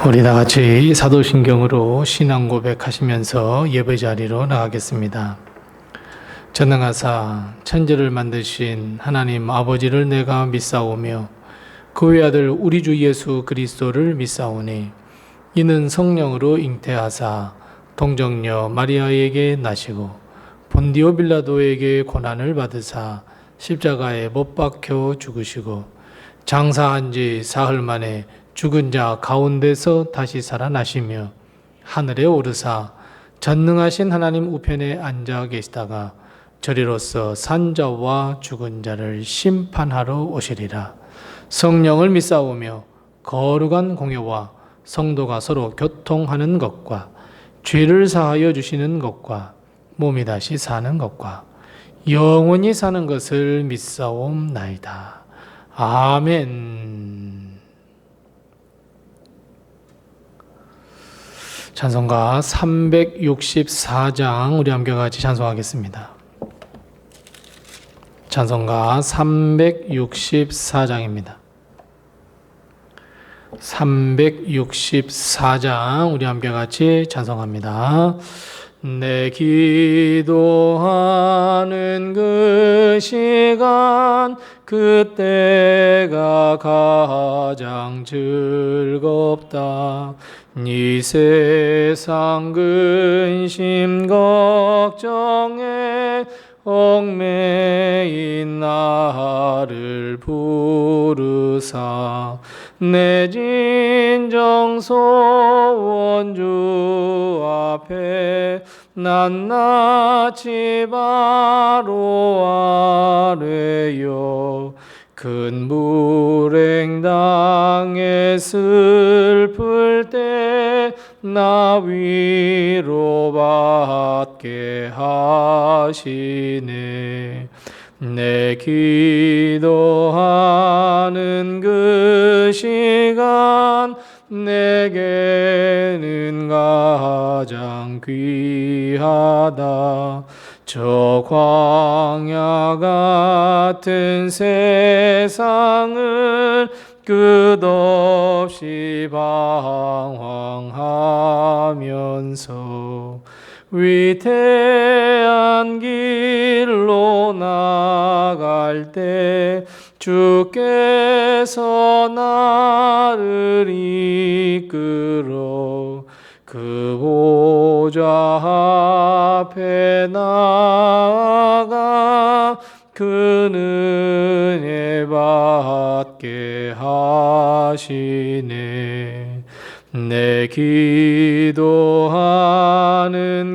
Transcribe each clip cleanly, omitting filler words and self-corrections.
우리 다 같이 사도신경으로 신앙 고백하시면서 예배 자리로 나가겠습니다. 전능하사 천지를 만드신 하나님 아버지를 내가 믿사오며 그 외아들 우리 주 예수 그리스도를 믿사오니 이는 성령으로 잉태하사 동정녀 마리아에게 나시고 본디오 빌라도에게 고난을 받으사 십자가에 못 박혀 죽으시고 장사한 지 사흘 만에 죽은 자 가운데서 다시 살아나시며 하늘에 오르사 전능하신 하나님 우편에 앉아 계시다가 저리로서 산자와 죽은 자를 심판하러 오시리라. 성령을 믿사오며 거룩한 공예와 성도가 서로 교통하는 것과 죄를 사하여 주시는 것과 몸이 다시 사는 것과 영원히 사는 것을 믿사옵나이다. 아멘. 찬송가 364장 우리 함께 같이 찬송하겠습니다. 찬송가 364장입니다. 364장 우리 함께 같이 찬송합니다. 내 기도하는 그 시간 그때가 가장 즐겁다. 이 세상 근심 걱정에 얽매인 나를 부르사 내 진정 소원 주 앞에 낱낱이 바로 아뢰요. 큰 불행 당해 슬플 때 나 위로받게 하시네. 내 기도하는 그 시간 내게는 가장 귀하다. 저 광야 같은 세상을 끝없이 방황하면서 위태한 길로 나갈 때 주께서 나를 이끌어 그 보좌 앞에 나아가 그 은혜 받게 하시네. 내 기도하는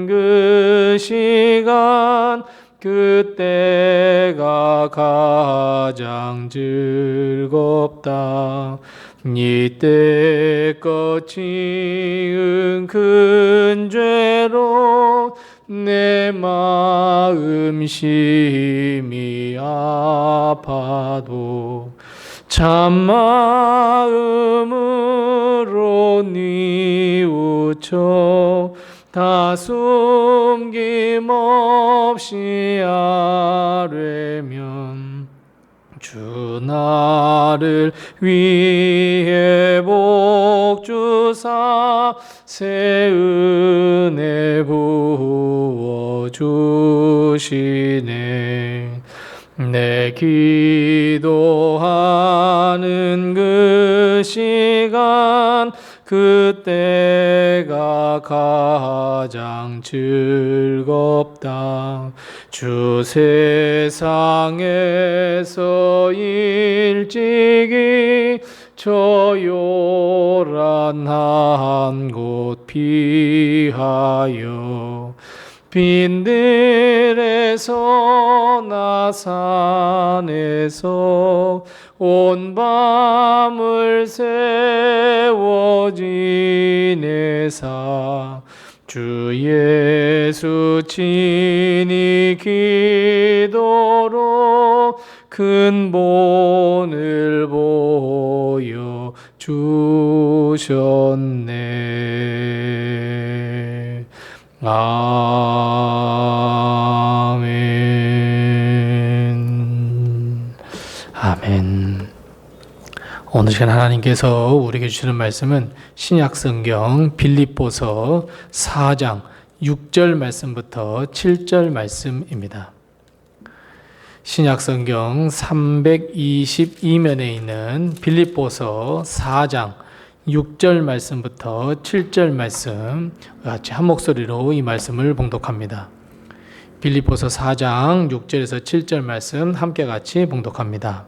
그 시간 그때가 가장 즐겁다. 이때껏 지은 큰 죄로 내 마음 심히 아파도 참마음으로 뉘우쳐 다 숨김없이 아뢰면 주 나를 위해 복 주사 새 은혜 부어 주시네. 내 기도하는 그 시간 그때가 가장 즐겁다. 주 세상에서 일찍이 저 요란한 곳 피하여 빈들에서 나 산에서 온 밤을 세워 지내사 주 예수 친히 기도로 큰 본을 보여 주셨네. 아멘. 아멘. 오늘 시간 하나님께서 우리에게 주시는 말씀은 신약성경 빌립보서 4장 6절 말씀부터 7절 말씀입니다. 신약성경 322면에 있는 빌립보서 4장 6절 말씀부터 7절 말씀 같이 한 목소리로 이 말씀을 봉독합니다. 빌립보서 4장 6절에서 7절 말씀 함께 같이 봉독합니다.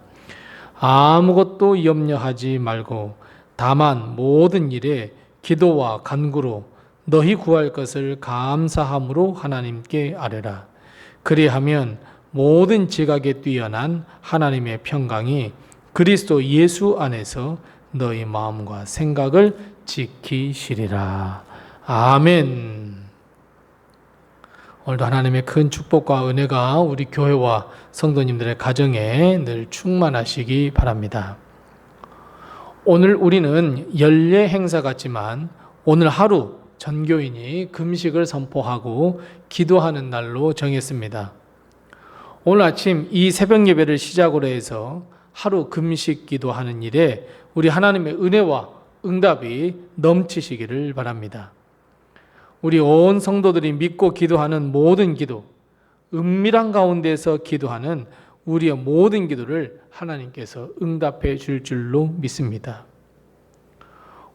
아무것도 염려하지 말고 다만 모든 일에 기도와 간구로 너희 구할 것을 감사함으로 하나님께 아뢰라. 그리하면 모든 지각에 뛰어난 하나님의 평강이 그리스도 예수 안에서 너희 마음과 생각을 지키시리라. 아멘. 오늘도 하나님의 큰 축복과 은혜가 우리 교회와 성도님들의 가정에 늘 충만하시기 바랍니다. 오늘 우리는 연례 행사 같지만 오늘 하루 전교인이 금식을 선포하고 기도하는 날로 정했습니다. 오늘 아침 이 새벽 예배를 시작으로 해서 하루 금식 기도하는 일에 우리 하나님의 은혜와 응답이 넘치시기를 바랍니다. 우리 온 성도들이 믿고 기도하는 모든 기도, 은밀한 가운데서 기도하는 우리의 모든 기도를 하나님께서 응답해 줄 줄로 믿습니다.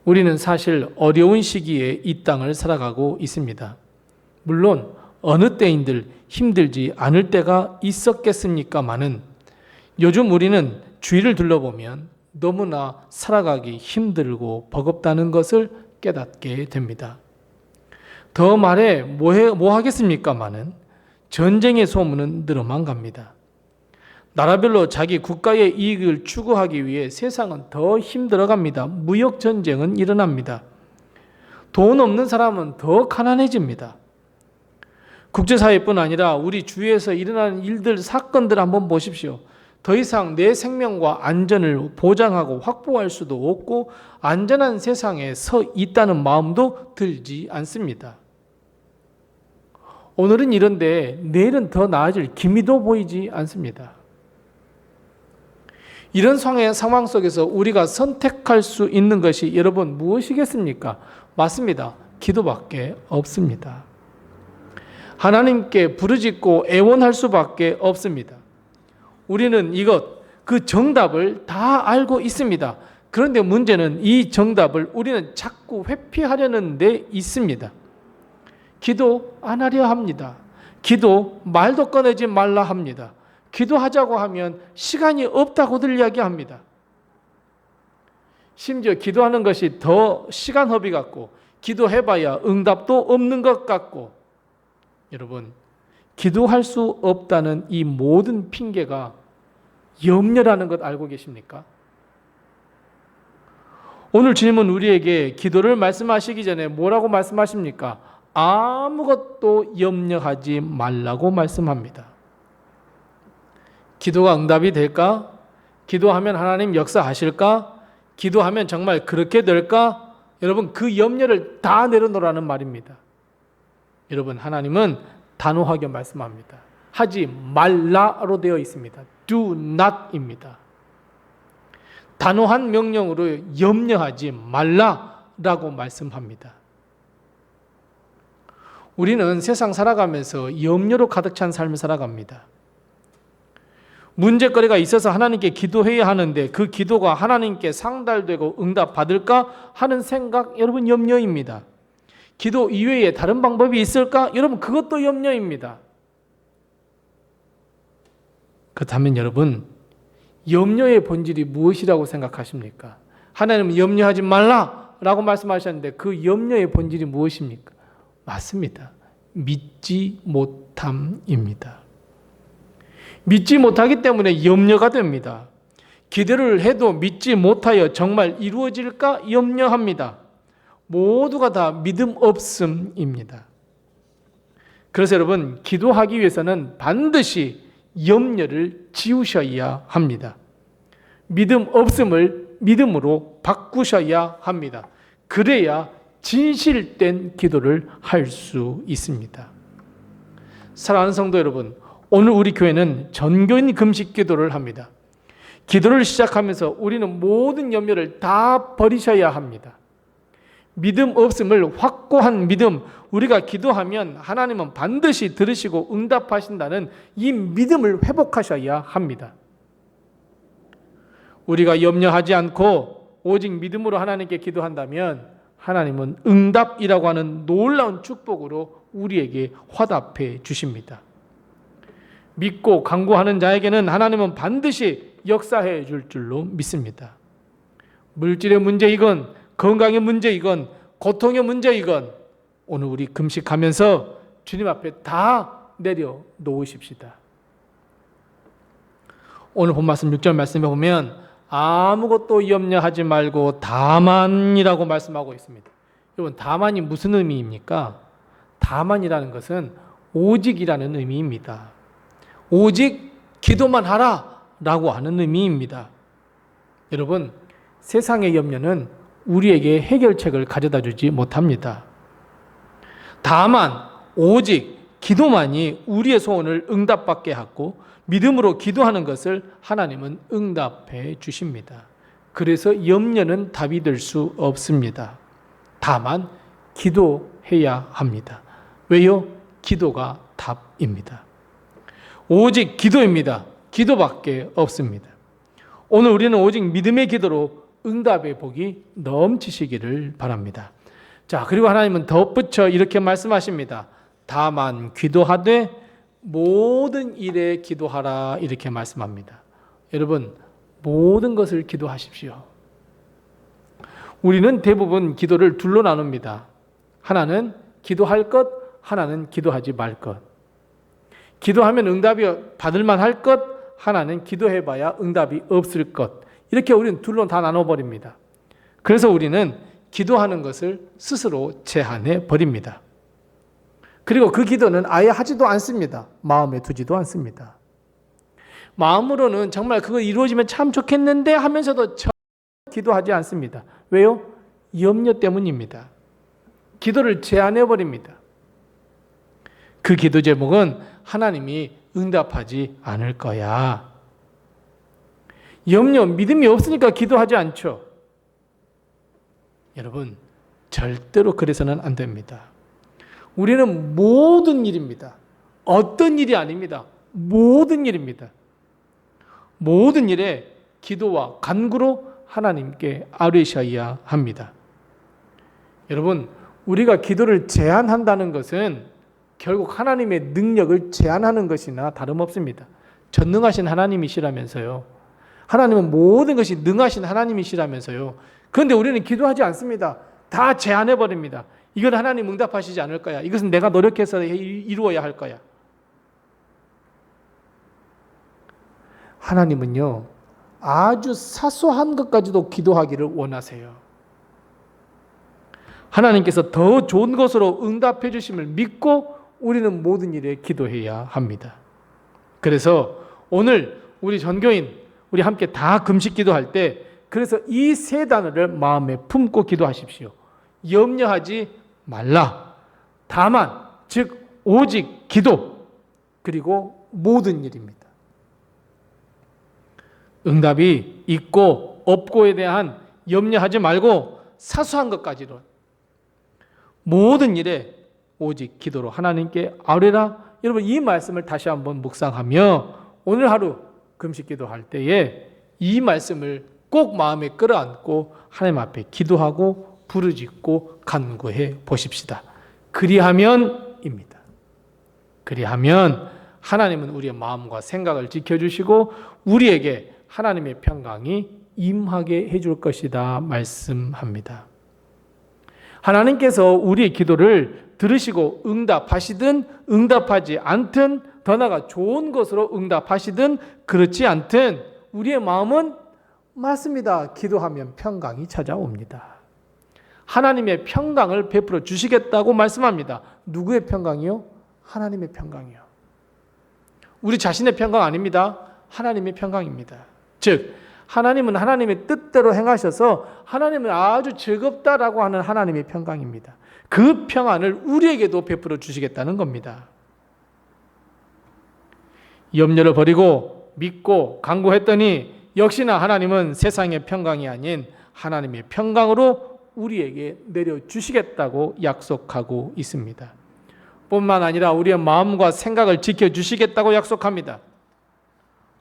우리는 사실 어려운 시기에 이 땅을 살아가고 있습니다. 물론 어느 때인들 힘들지 않을 때가 있었겠습니까마는 요즘 우리는 주위를 둘러보면 너무나 살아가기 힘들고 버겁다는 것을 깨닫게 됩니다. 더 말해 뭐 하겠습니까마는 전쟁의 소문은 늘어만 갑니다. 나라별로 자기 국가의 이익을 추구하기 위해 세상은 더 힘들어갑니다. 무역 전쟁은 일어납니다. 돈 없는 사람은 더 가난해집니다. 국제사회뿐 아니라 우리 주위에서 일어나는 일들, 사건들 한번 보십시오. 더 이상 내 생명과 안전을 보장하고 확보할 수도 없고 안전한 세상에 서 있다는 마음도 들지 않습니다. 오늘은 이런데 내일은 더 나아질 기미도 보이지 않습니다. 이런 상황 속에서 우리가 선택할 수 있는 것이 여러분 무엇이겠습니까? 맞습니다. 기도밖에 없습니다. 하나님께 부르짖고 애원할 수밖에 없습니다. 우리는 그 정답을 다 알고 있습니다. 그런데 문제는 이 정답을 우리는 자꾸 회피하려는 데 있습니다. 기도 안 하려 합니다. 기도 말도 꺼내지 말라 합니다. 기도하자고 하면 시간이 없다고들 이야기합니다. 심지어 기도하는 것이 더 시간 허비 같고 기도해봐야 응답도 없는 것 같고 여러분 기도할 수 없다는 이 모든 핑계가 염려라는 것 알고 계십니까? 오늘 질문 우리에게 기도를 말씀하시기 전에 뭐라고 말씀하십니까? 아무것도 염려하지 말라고 말씀합니다. 기도가 응답이 될까? 기도하면 하나님 역사하실까? 기도하면 정말 그렇게 될까? 여러분 그 염려를 다 내려놓으라는 말입니다. 여러분 하나님은 단호하게 말씀합니다. 하지 말라로 되어 있습니다. Do not입니다. 단호한 명령으로 염려하지 말라라고 말씀합니다. 우리는 세상 살아가면서 염려로 가득 찬 삶을 살아갑니다. 문제거리가 있어서 하나님께 기도해야 하는데 그 기도가 하나님께 상달되고 응답받을까 하는 생각, 여러분 염려입니다. 기도 이외에 다른 방법이 있을까? 여러분 그것도 염려입니다. 그렇다면 여러분 염려의 본질이 무엇이라고 생각하십니까? 하나님은 염려하지 말라라고 말씀하셨는데 그 염려의 본질이 무엇입니까? 맞습니다. 믿지 못함입니다. 믿지 못하기 때문에 염려가 됩니다. 기도를 해도 믿지 못하여 정말 이루어질까 염려합니다. 모두가 다 믿음 없음입니다. 그래서 여러분 기도하기 위해서는 반드시 염려를 지우셔야 합니다. 믿음 없음을 믿음으로 바꾸셔야 합니다. 그래야 진실된 기도를 할 수 있습니다. 사랑하는 성도 여러분, 오늘 우리 교회는 전교인 금식 기도를 합니다. 기도를 시작하면서 우리는 모든 염려를 다 버리셔야 합니다. 믿음 없음을 확고한 믿음, 우리가 기도하면 하나님은 반드시 들으시고 응답하신다는 이 믿음을 회복하셔야 합니다. 우리가 염려하지 않고 오직 믿음으로 하나님께 기도한다면 하나님은 응답이라고 하는 놀라운 축복으로 우리에게 화답해 주십니다. 믿고 간구하는 자에게는 하나님은 반드시 역사해 줄 줄로 믿습니다. 물질의 문제이건 건강의 문제이건 고통의 문제이건 오늘 우리 금식하면서 주님 앞에 다 내려놓으십시다. 오늘 본 말씀 6절 말씀에 보면 아무것도 염려하지 말고 다만이라고 말씀하고 있습니다. 여러분, 다만이 무슨 의미입니까? 다만이라는 것은 오직이라는 의미입니다. 오직 기도만 하라 라고 하는 의미입니다. 여러분, 세상의 염려는 우리에게 해결책을 가져다 주지 못합니다. 다만 오직 기도만이 우리의 소원을 응답받게 하고 믿음으로 기도하는 것을 하나님은 응답해 주십니다. 그래서 염려는 답이 될 수 없습니다. 다만 기도해야 합니다. 왜요? 기도가 답입니다. 오직 기도입니다. 기도밖에 없습니다. 오늘 우리는 오직 믿음의 기도로 응답의 복이 넘치시기를 바랍니다. 자, 그리고 하나님은 덧붙여 이렇게 말씀하십니다. 다만 기도하되 모든 일에 기도하라 이렇게 말씀합니다. 여러분, 모든 것을 기도하십시오. 우리는 대부분 기도를 둘로 나눕니다. 하나는 기도할 것, 하나는 기도하지 말 것. 기도하면 응답이 받을 만할 것, 하나는 기도해봐야 응답이 없을 것. 이렇게 우리는 둘로 다 나눠버립니다. 그래서 우리는 기도하는 것을 스스로 제한해 버립니다. 그리고 그 기도는 아예 하지도 않습니다. 마음에 두지도 않습니다. 마음으로는 정말 그거 이루어지면 참 좋겠는데 하면서도 기도하지 않습니다. 왜요? 염려 때문입니다. 기도를 제한해 버립니다. 그 기도 제목은 하나님이 응답하지 않을 거야. 염려, 믿음이 없으니까 기도하지 않죠. 여러분, 절대로 그래서는 안 됩니다. 우리는 모든 일입니다. 어떤 일이 아닙니다. 모든 일입니다. 모든 일에 기도와 간구로 하나님께 아뢰셔야 합니다. 여러분, 우리가 기도를 제한한다는 것은 결국 하나님의 능력을 제한하는 것이나 다름없습니다. 전능하신 하나님이시라면서요. 하나님은 모든 것이 능하신 하나님이시라면서요. 그런데 우리는 기도하지 않습니다. 다 제한해버립니다. 이건 하나님 응답하시지 않을 거야. 이것은 내가 노력해서 이루어야 할 거야. 하나님은요, 아주 사소한 것까지도 기도하기를 원하세요. 하나님께서 더 좋은 것으로 응답해 주심을 믿고 우리는 모든 일에 기도해야 합니다. 그래서 오늘 우리 전교인, 우리 함께 다 금식 기도할 때 그래서 이 세 단어를 마음에 품고 기도하십시오. 염려하지 말라. 다만, 즉 오직 기도, 그리고 모든 일입니다. 응답이 있고 없고에 대한 염려하지 말고 사소한 것까지도 모든 일에 오직 기도로 하나님께 아뢰라. 여러분, 이 말씀을 다시 한번 묵상하며 오늘 하루 금식 기도할 때에 이 말씀을 꼭 마음에 끌어안고 하나님 앞에 기도하고 부르짖고 간구해 보십시다. 그리하면입니다. 그리하면 하나님은 우리의 마음과 생각을 지켜주시고 우리에게 하나님의 평강이 임하게 해줄 것이다 말씀합니다. 하나님께서 우리의 기도를 들으시고 응답하시든 응답하지 않든 더 나아가 좋은 것으로 응답하시든 그렇지 않든 우리의 마음은 맞습니다. 기도하면 평강이 찾아옵니다. 하나님의 평강을 베풀어 주시겠다고 말씀합니다. 누구의 평강이요? 하나님의 평강이요. 우리 자신의 평강 아닙니다. 하나님의 평강입니다. 즉 하나님은 하나님의 뜻대로 행하셔서 하나님은 아주 즐겁다라고 하는 하나님의 평강입니다. 그 평안을 우리에게도 베풀어 주시겠다는 겁니다. 염려를 버리고 믿고 간구했더니 역시나 하나님은 세상의 평강이 아닌 하나님의 평강으로 우리에게 내려주시겠다고 약속하고 있습니다. 뿐만 아니라 우리의 마음과 생각을 지켜주시겠다고 약속합니다.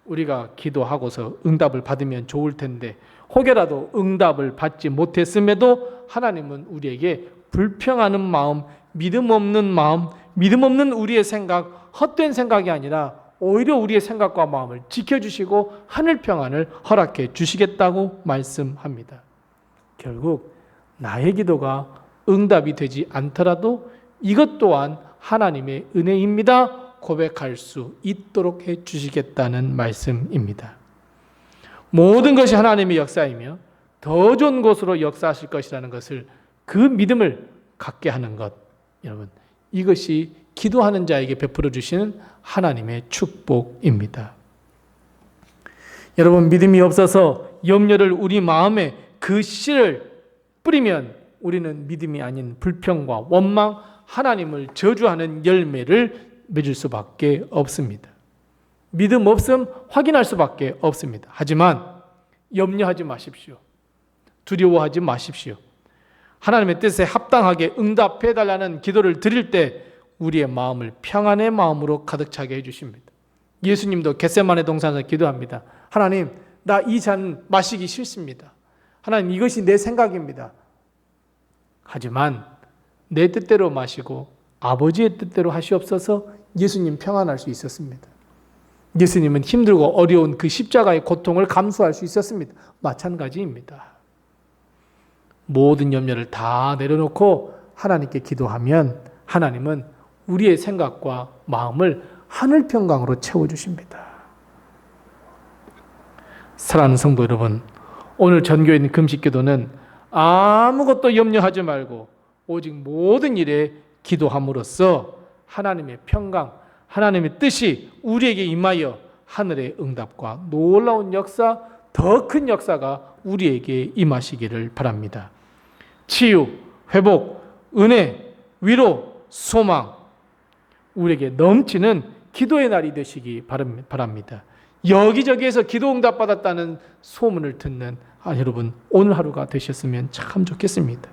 우리가 기도하고서 응답을 받으면 좋을 텐데 혹여라도 응답을 받지 못했음에도 하나님은 우리에게 불평하는 마음, 믿음 없는 우리의 생각, 헛된 생각이 아니라 오히려 우리의 생각과 마음을 지켜주시고 하늘 평안을 허락해 주시겠다고 말씀합니다. 결국 나의 기도가 응답이 되지 않더라도 이것 또한 하나님의 은혜입니다 고백할 수 있도록 해 주시겠다는 말씀입니다. 모든 것이 하나님의 역사이며 더 좋은 곳으로 역사하실 것이라는 것을, 그 믿음을 갖게 하는 것, 여러분, 이것이 기도하는 자에게 베풀어 주시는 하나님의 축복입니다. 여러분, 믿음이 없어서 염려를 우리 마음에 그 씨를 뿌리면 우리는 믿음이 아닌 불평과 원망, 하나님을 저주하는 열매를 맺을 수밖에 없습니다. 믿음 없음 확인할 수밖에 없습니다. 하지만 염려하지 마십시오. 두려워하지 마십시오. 하나님의 뜻에 합당하게 응답해달라는 기도를 드릴 때 우리의 마음을 평안의 마음으로 가득 차게 해주십니다. 예수님도 겟세마네 동산에서 기도합니다. 하나님, 나 이 잔 마시기 싫습니다. 하나님, 이것이 내 생각입니다. 하지만 내 뜻대로 마시고 아버지의 뜻대로 하시옵소서. 예수님 평안할 수 있었습니다. 예수님은 힘들고 어려운 그 십자가의 고통을 감수할 수 있었습니다. 마찬가지입니다. 모든 염려를 다 내려놓고 하나님께 기도하면 하나님은 우리의 생각과 마음을 하늘 평강으로 채워주십니다. 사랑하는 성도 여러분, 오늘 전교에 있는 금식기도는 아무것도 염려하지 말고 오직 모든 일에 기도함으로써 하나님의 평강, 하나님의 뜻이 우리에게 임하여 하늘의 응답과 놀라운 역사, 더 큰 역사가 우리에게 임하시기를 바랍니다. 치유, 회복, 은혜, 위로, 소망, 우리에게 넘치는 기도의 날이 되시기 바랍니다. 여기저기에서 기도 응답 받았다는 소문을 듣는 여러분, 오늘 하루가 되셨으면 참 좋겠습니다.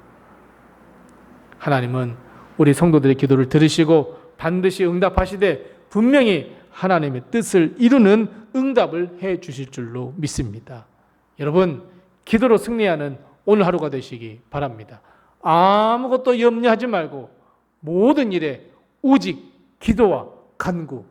하나님은 우리 성도들의 기도를 들으시고 반드시 응답하시되 분명히 하나님의 뜻을 이루는 응답을 해 주실 줄로 믿습니다. 여러분, 기도로 승리하는 오늘 하루가 되시기 바랍니다. 아무것도 염려하지 말고 모든 일에 오직 기도와 간구,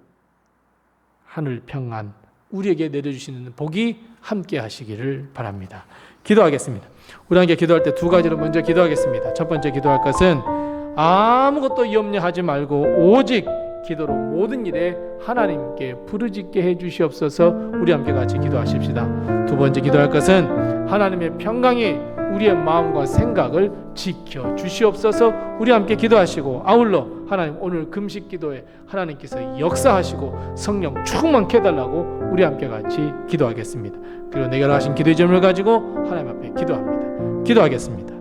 하늘 평안, 우리에게 내려주시는 복이 함께 하시기를 바랍니다. 기도하겠습니다. 우리 함께 기도할 때 두 가지로 먼저 기도하겠습니다. 첫 번째 기도할 것은 아무것도 염려하지 말고 오직 기도로 모든 일에 하나님께 부르짖게 해 주시옵소서. 우리 함께 같이 기도하십시다. 두 번째 기도할 것은 하나님의 평강이 우리의 마음과 생각을 지켜 주시옵소서. 우리 함께 기도하시고 아울러 하나님, 오늘 금식 기도에 하나님께서 역사하시고 성령 충만케 해달라고 우리 함께 같이 기도하겠습니다. 그리고 내게 하신 기도의 점을 가지고 하나님 앞에 기도합니다. 기도하겠습니다.